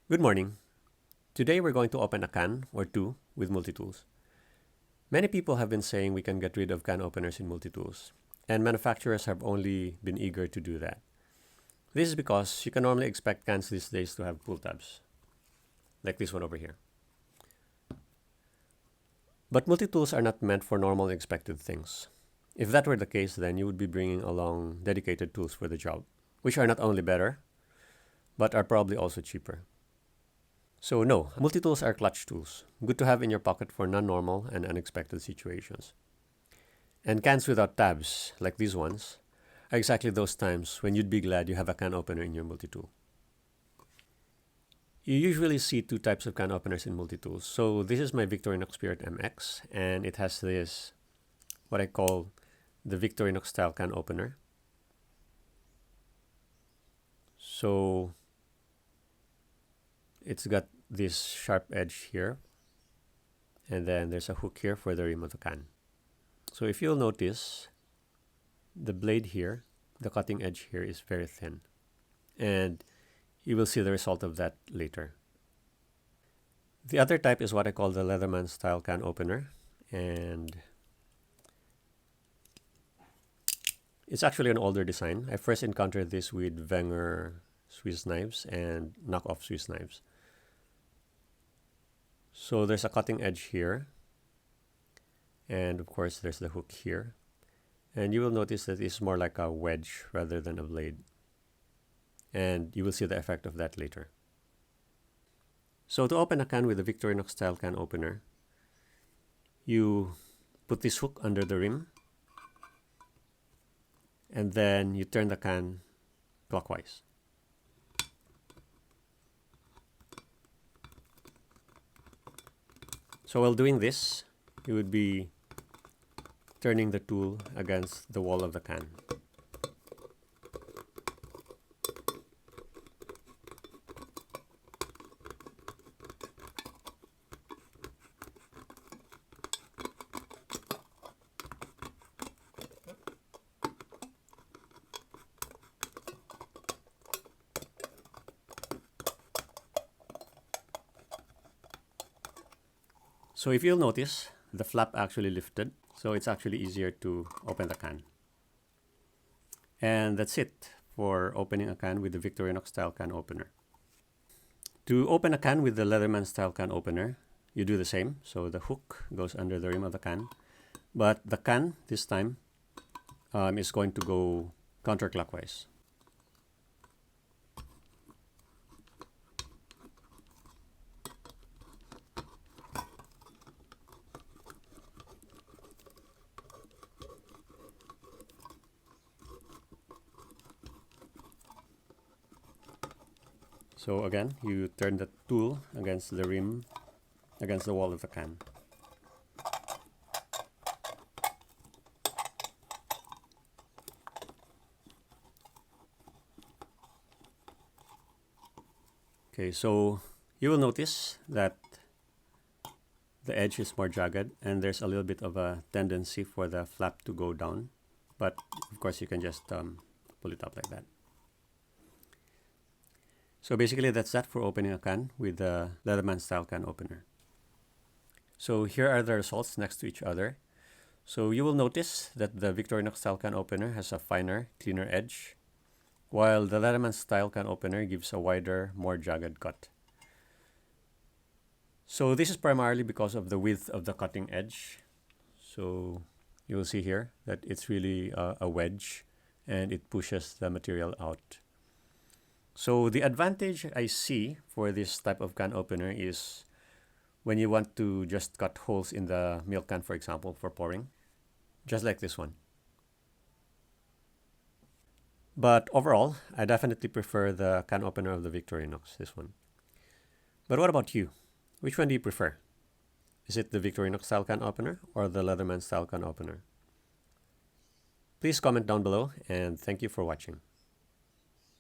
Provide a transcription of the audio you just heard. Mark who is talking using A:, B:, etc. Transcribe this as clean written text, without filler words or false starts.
A: Good morning. Today we're going to open a can or two with multi-tools. Many people have been saying we can get rid of can openers in multi-tools, and manufacturers have only been eager to do that. This is because you can normally expect cans these days to have pull tabs, like this one over here. But multi-tools are not meant for normal expected things. If that were the case, then you would be bringing along dedicated tools for the job, which are not only better, but are probably also cheaper. So no, multi-tools are clutch tools, good to have in your pocket for non-normal and unexpected situations. And cans without tabs, like these ones, are exactly those times when you'd be glad you have a can opener in your multi-tool. You usually see two types of can openers in multi-tools. So this is my Victorinox Spirit MX, and it has this, what I call the Victorinox style can opener. So it's got this sharp edge here, and then there's a hook here for the rim of the can. So if you'll notice, the blade here, the cutting edge here is very thin, and you will see the result of that later. The other type is what I call the Leatherman style can opener, and it's actually an older design. I first encountered this with Wenger Swiss knives and knockoff Swiss knives. So there's a cutting edge here, and of course there's the hook here, and you will notice that it's more like a wedge rather than a blade, and you will see the effect of that later. So to open a can with a Victorinox style can opener, you put this hook under the rim, and then you turn the can clockwise. So while doing this, you would be turning the tool against the wall of the can. So if you'll notice, the flap actually lifted, so it's actually easier to open the can. And that's it for opening a can with the Victorinox style can opener. To open a can with the Leatherman style can opener, you do the same. So the hook goes under the rim of the can, but the can this time is going to go counterclockwise. So again, you turn the tool against the rim, against the wall of the can. Okay, so you will notice that the edge is more jagged and there's a little bit of a tendency for the flap to go down, but of course you can just pull it up like that. So basically that's that for opening a can with the Leatherman style can opener. So here are the results next to each other. So you will notice that the Victorinox style can opener has a finer, cleaner edge, while the Leatherman style can opener gives a wider, more jagged cut. So this is primarily because of the width of the cutting edge. So you will see here that it's really a wedge and it pushes the material out. So the advantage I see for this type of can opener is when you want to just cut holes in the milk can, for example, for pouring, just like this one. But overall, I definitely prefer the can opener of the Victorinox, this one. But what about you? Which one do you prefer? Is it the Victorinox style can opener or the Leatherman style can opener? Please comment down below, and thank you for watching.